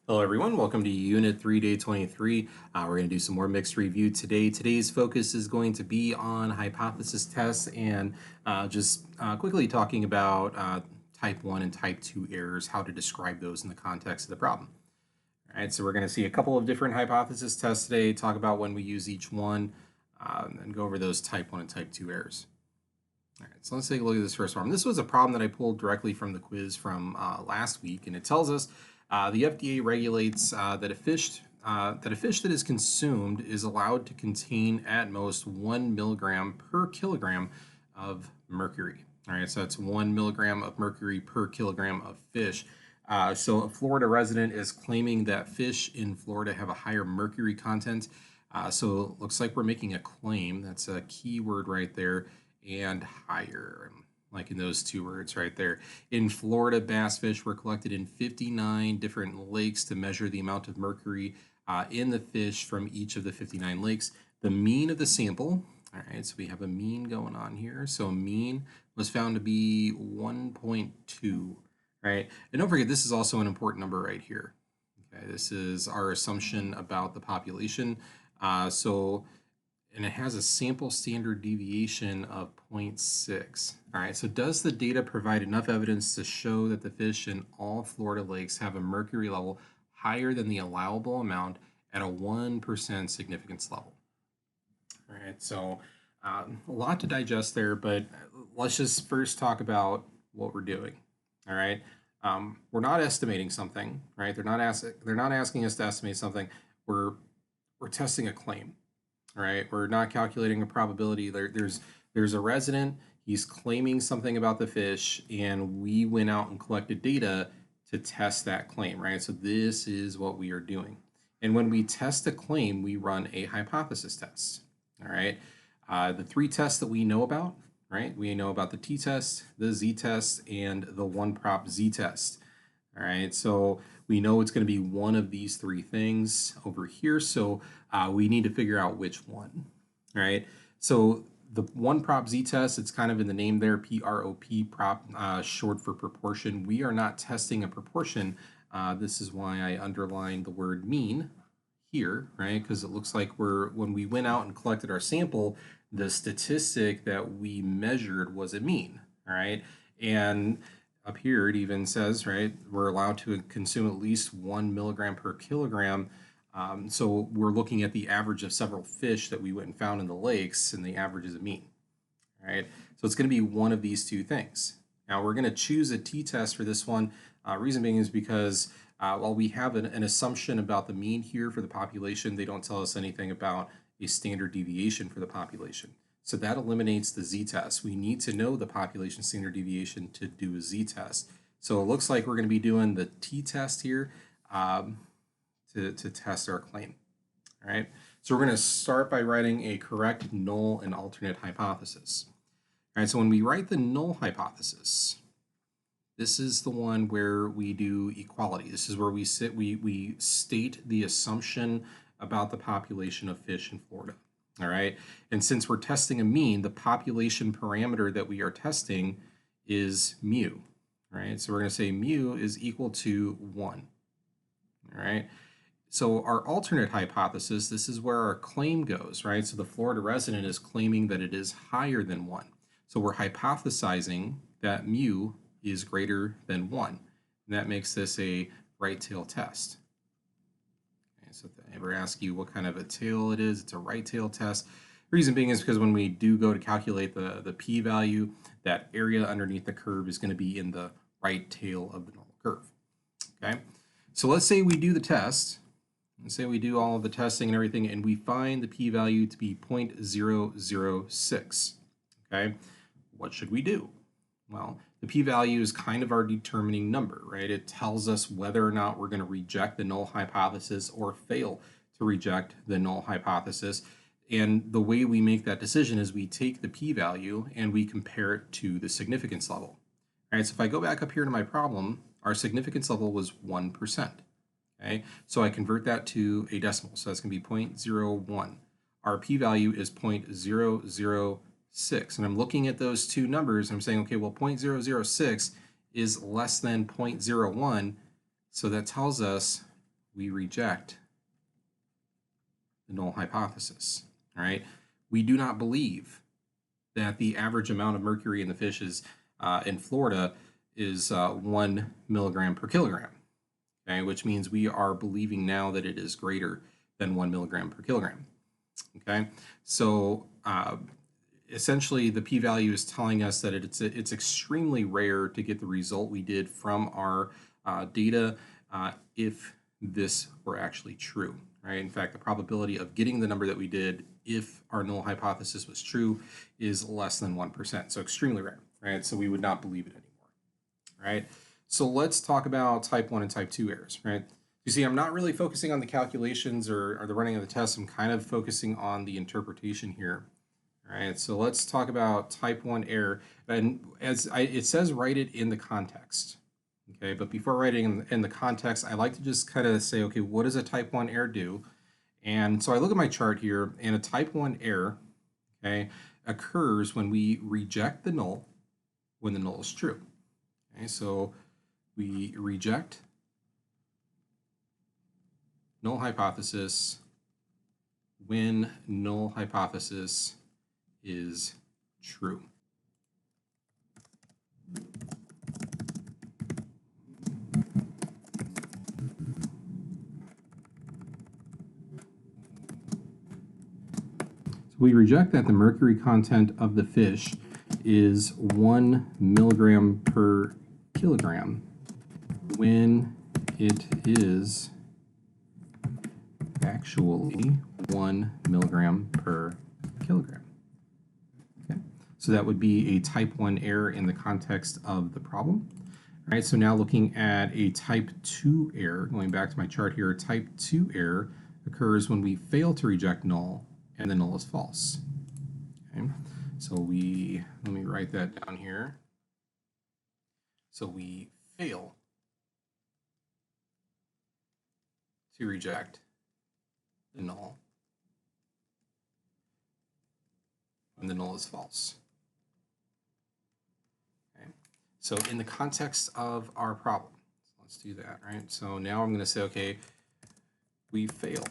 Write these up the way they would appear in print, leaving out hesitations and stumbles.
Hello everyone, welcome to Unit 3, Day 23. We're going to do some more mixed review today. Today's focus is going to be on hypothesis tests and just quickly talking about type 1 and type 2 errors, how to describe those in the context of the problem. All right, so we're going to see a couple of different hypothesis tests today, talk about when we use each one, and go over those type 1 and type 2 errors. All right, so let's take a look at this first problem. This was a problem that I pulled directly from the quiz from last week, and it tells us the FDA regulates that a fish that is consumed is allowed to contain at most 1 milligram per kilogram of mercury. All right, so that's 1 milligram of mercury per kilogram of fish. So a Florida resident is claiming that fish in Florida have a higher mercury content. So it looks like we're making a claim. That's a key word right there, and higher. Like in those two words right there. In Florida, bass fish were collected in 59 different lakes to measure the amount of mercury in the fish from each of the 59 lakes. The mean of the sample, all right, so we have a mean going on here. So a mean was found to be 1.2, right? And don't forget, this is also an important number right here. Okay, this is our assumption about the population. And it has a sample standard deviation of 0.6. All right, so does the data provide enough evidence to show that the fish in all Florida lakes have a mercury level higher than the allowable amount at a 1% significance level? All right, so a lot to digest there, but let's just first talk about what we're doing. All right, we're not estimating something, right? They're not asking us to estimate something. We're testing a claim. All right, we're not calculating a probability. There's a resident. He's claiming something about the fish, and we went out and collected data to test that claim, right? So this is what we are doing. And when we test a claim, we run a hypothesis test. All right, the three tests that we know about, right? We know about the t-test, the z-test, and the one-prop z-test. All right, so we know it's going to be one of these three things over here. So we need to figure out which one. All right, so the one prop z-test, it's kind of in the name there, P-R-O-P, prop, short for proportion. We are not testing a proportion. This is why I underlined the word mean here, right? Because it looks like when we went out and collected our sample, the statistic that we measured was a mean, all right? And up here it even says, right, we're allowed to consume at least 1 milligram per kilogram. So we're looking at the average of several fish that we went and found in the lakes, and the average is a mean, all right? So it's going to be one of these two things. Now we're going to choose a t-test for this one. Reason being is because while we have an assumption about the mean here for the population, they don't tell us anything about a standard deviation for the population. So that eliminates the z-test. We need to know the population standard deviation to do a z-test. So it looks like we're going to be doing the t-test here to test our claim. All right, so we're going to start by writing a correct, null, and alternate hypothesis. All right, so when we write the null hypothesis, this is the one where we do equality. This is where we state the assumption about the population of fish in Florida. All right, and since we're testing a mean, the population parameter that we are testing is mu. All right, so we're going to say mu is equal to 1. All right, so our alternate hypothesis, this is where our claim goes, right? So the Florida resident is claiming that it is higher than 1. So we're hypothesizing that mu is greater than 1. And that makes this a right tail test. Okay, so if they ever ask you what kind of a tail it is, it's a right tail test. Reason being is because when we do go to calculate the p-value, that area underneath the curve is going to be in the right tail of the null curve. Okay, so let's say we do the test. Let's say we do all of the testing and everything, and we find the p-value to be 0.006. Okay, what should we do? Well, the p-value is kind of our determining number, right? It tells us whether or not we're going to reject the null hypothesis or fail to reject the null hypothesis. And the way we make that decision is we take the p-value and we compare it to the significance level. All right, so if I go back up here to my problem, our significance level was 1%. Okay, so I convert that to a decimal, so that's going to be 0.01. Our p-value is 0.006, and I'm looking at those two numbers, and I'm saying, okay, well, 0.006 is less than 0.01, so that tells us we reject the null hypothesis. All right, we do not believe that the average amount of mercury in the fish is in Florida is 1 milligram per kilogram. Okay, which means we are believing now that it is greater than 1 milligram per kilogram. Okay, so essentially the p-value is telling us that it's extremely rare to get the result we did from our data if this were actually true, right? In fact, the probability of getting the number that we did if our null hypothesis was true is less than 1%, so extremely rare, right? So we would not believe it anymore, right? So let's talk about type 1 and type 2 errors, right? You see, I'm not really focusing on the calculations or the running of the test. I'm kind of focusing on the interpretation here. All right, so let's talk about type 1 error. And it says write it in the context. Okay, but before writing in the context, I like to just kind of say, okay, what does a type 1 error do? And so I look at my chart here, and a type 1 error, okay, occurs when we reject the null when the null is true. Okay, so we reject null hypothesis when null hypothesis is true. So we reject that the mercury content of the fish is 1 milligram per kilogram when it is actually 1 milligram per kilogram. Okay, so that would be a type 1 error in the context of the problem. All right, so now looking at a type 2 error, going back to my chart here, type 2 error occurs when we fail to reject null and the null is false. Okay, so let me write that down here. So we fail to reject the null when the null is false. Okay, so in the context of our problem, let's do that, right? So now I'm going to say, okay, we fail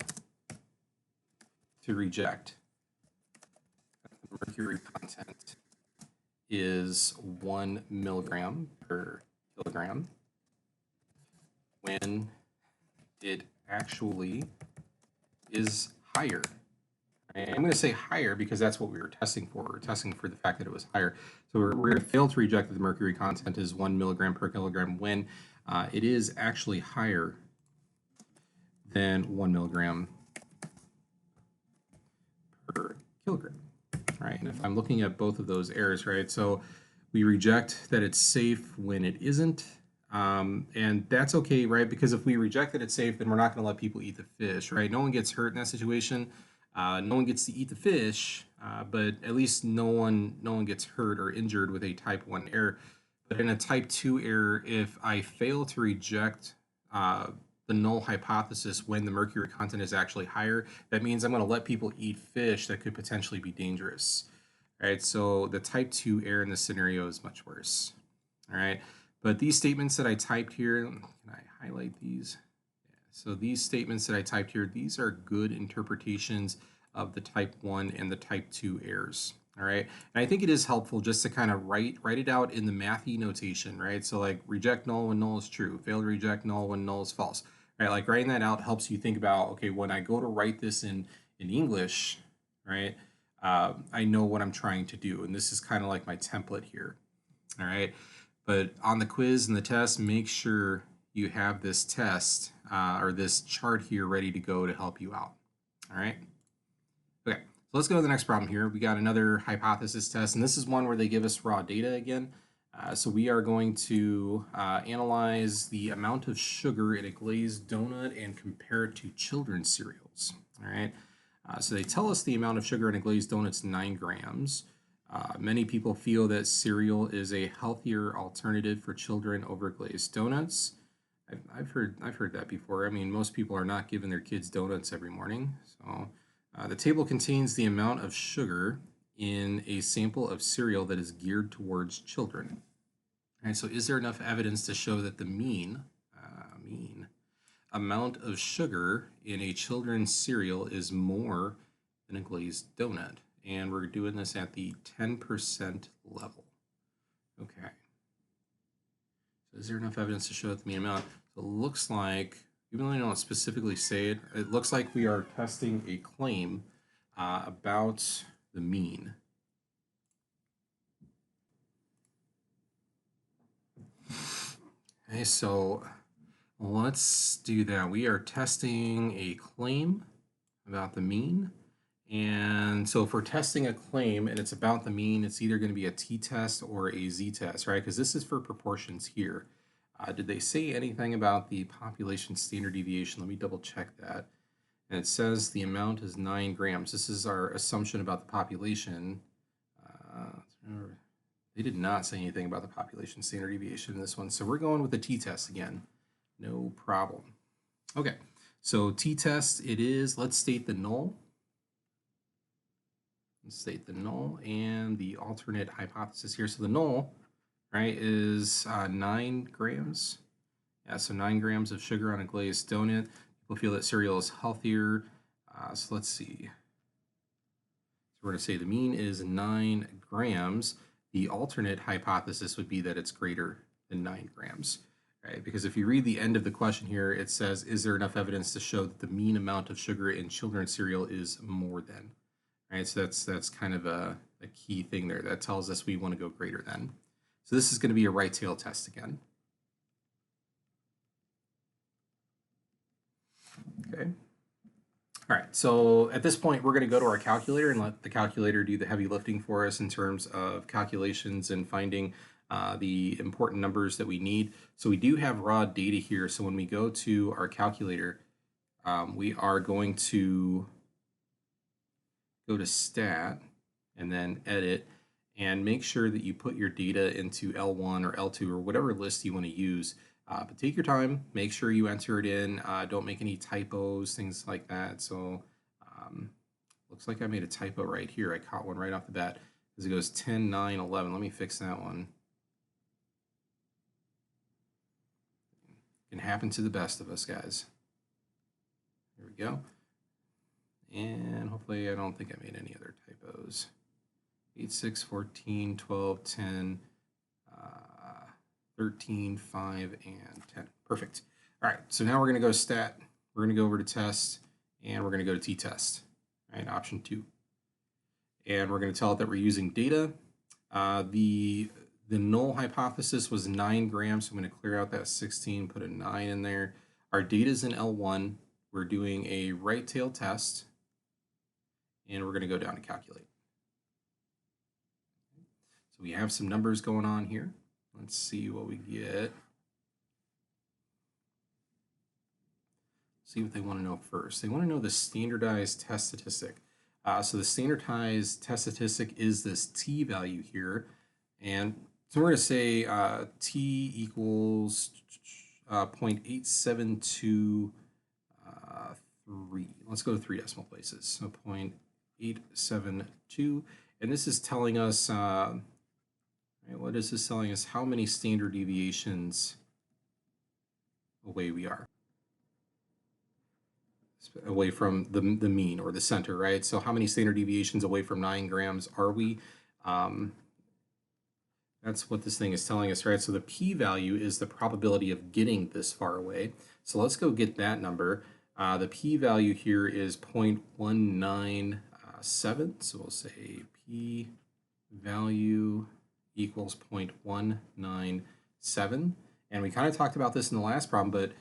to reject the mercury content is 1 milligram per kilogram when it actually is higher. And I'm going to say higher because that's what we were testing for. We're testing for the fact that it was higher. So we're going to fail to reject that the mercury content is 1 milligram per kilogram when it is actually higher than 1 milligram per kilogram, right? And if I'm looking at both of those errors, right? So we reject that it's safe when it isn't. And that's okay, right? Because if we reject that it's safe, then we're not going to let people eat the fish, right? No one gets hurt in that situation. No one gets to eat the fish, but at least no one gets hurt or injured with a type 1 error. But in a type 2 error, if I fail to reject the null hypothesis when the mercury content is actually higher, that means I'm going to let people eat fish that could potentially be dangerous. All right, so the type 2 error in this scenario is much worse. All right, but these statements that I typed here, can I highlight these? Yeah, so these statements that I typed here, these are good interpretations of the type 1 and the type 2 errors. All right, and I think it is helpful just to kind of write it out in the mathy notation, right? So like reject null when null is true, fail to reject null when null is false, right? Like writing that out helps you think about, okay, when I go to write this in English, right? I know what I'm trying to do, and this is kind of like my template here. All right, but on the quiz and the test, make sure you have this test or this chart here ready to go to help you out. All right. Okay, so let's go to the next problem here. We got another hypothesis test, and this is one where they give us raw data again. So we are going to analyze the amount of sugar in a glazed donut and compare it to children's cereals. All right. So they tell us the amount of sugar in a glazed donut is 9 grams. Many people feel that cereal is a healthier alternative for children over glazed donuts. I've heard that before. I mean, most people are not giving their kids donuts every morning. So the table contains the amount of sugar in a sample of cereal that is geared towards children. All right, so is there enough evidence to show that the mean amount of sugar in a children's cereal is more than a glazed donut? And we're doing this at the 10% level. Okay. So is there enough evidence to show that the mean amount? So it looks like, even though I don't specifically say it, it looks like we are testing a claim about the mean. Okay, so let's do that. We are testing a claim about the mean. And so if we're testing a claim and it's about the mean, it's either going to be a t-test or a z-test, right? Because this is for proportions here. Did they say anything about the population standard deviation? Let me double check that. And it says the amount is 9 grams. This is our assumption about the population. They did not say anything about the population standard deviation in this one. So we're going with the t-test again. No problem. Okay, so t-test it is. Let's state the null. Let's state the null and the alternate hypothesis here. So the null, right, is 9 grams. Yeah, so 9 grams of sugar on a glazed donut. People feel that cereal is healthier. So let's see. So we're going to say the mean is 9 grams. The alternate hypothesis would be that it's greater than 9 grams, right? Because if you read the end of the question here, it says, is there enough evidence to show that the mean amount of sugar in children's cereal is more than? Right, so that's kind of a key thing there. That tells us we want to go greater than. So this is going to be a right tail test again. Okay. All right, so at this point, we're going to go to our calculator and let the calculator do the heavy lifting for us in terms of calculations and finding the important numbers that we need. So we do have raw data here. So when we go to our calculator, we are going to go to stat and then edit and make sure that you put your data into L1 or L2 or whatever list you want to use. But take your time, make sure you enter it in, don't make any typos, things like that. So looks like I made a typo right here. I caught one right off the bat because it goes 10, 9, 11. Let me fix that one. It can happen to the best of us, guys. Here we go. And hopefully I don't think I made any other typos. 8, 6, 14, 12, 10, 13, 5, and 10. Perfect. All right, so now we're going to go stat. We're going to go over to test, and we're going to go to t-test, right, option 2. And we're going to tell it that we're using data. The null hypothesis was 9 grams, so I'm going to clear out that 16, put a 9 in there. Our data is in L1. We're doing a right tail test, and we're going to go down to calculate. So we have some numbers going on here. Let's see what we get. See what they want to know first. They want to know the standardized test statistic. So the standardized test statistic is this t value here. And so we're going to say t equals 0.872 3. Let's go to 3 decimal places. So 0.872. And this is telling us, right, what is this telling us? How many standard deviations away we are. Away from the mean or the center, right? So how many standard deviations away from 9 grams are we? That's what this thing is telling us, right? So the p-value is the probability of getting this far away. So let's go get that number. The p-value here is 0.197. So we'll say p-value equals 0.197. And we kind of talked about this in the last problem, but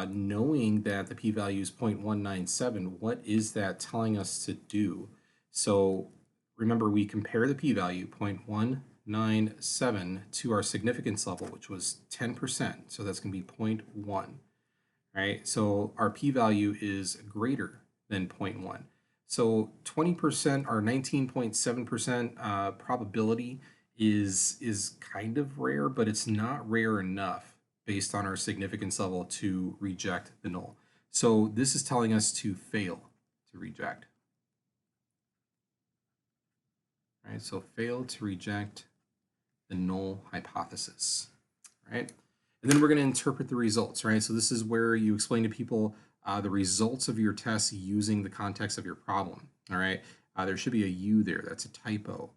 knowing that the p-value is 0.197, what is that telling us to do? So remember, we compare the p-value 0.197 to our significance level, which was 10%. So that's going to be 0.1, right? So our p-value is greater than 0.1. So 20% or 19.7% probability is kind of rare, but it's not rare enough based on our significance level to reject the null. So this is telling us to fail to reject. Right, so fail to reject the null hypothesis, right? And then we're going to interpret the results, right? So this is where you explain to people the results of your tests using the context of your problem, all right? There should be a U there. That's a typo.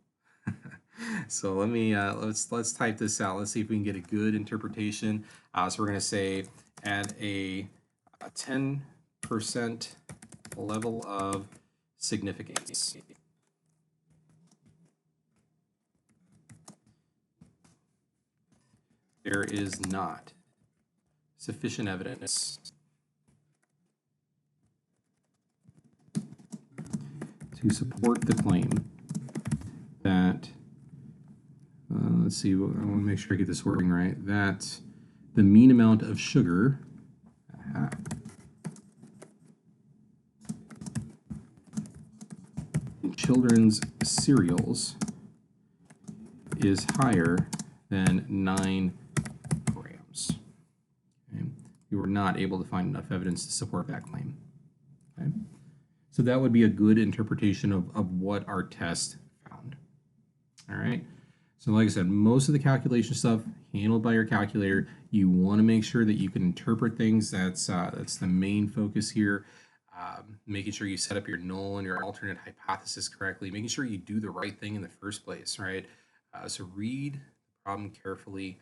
So let me let's type this out. Let's see if we can get a good interpretation. So we're going to say at a 10% level of significance, there is not sufficient evidence to support the claim that, let's see, I want to make sure I get this wording right, that the mean amount of sugar in children's cereals is higher than 9 grams. Okay? You were not able to find enough evidence to support that claim. Okay? So that would be a good interpretation of what our test found. All right. So like I said, most of the calculation stuff handled by your calculator. You want to make sure that you can interpret things. That's the main focus here. Making sure you set up your null and your alternate hypothesis correctly, making sure you do the right thing in the first place, right? So read the problem carefully.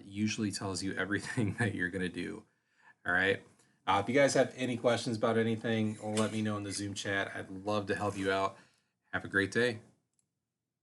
Usually tells you everything that you're going to do. All right. If you guys have any questions about anything, let me know in the Zoom chat. I'd love to help you out. Have a great day.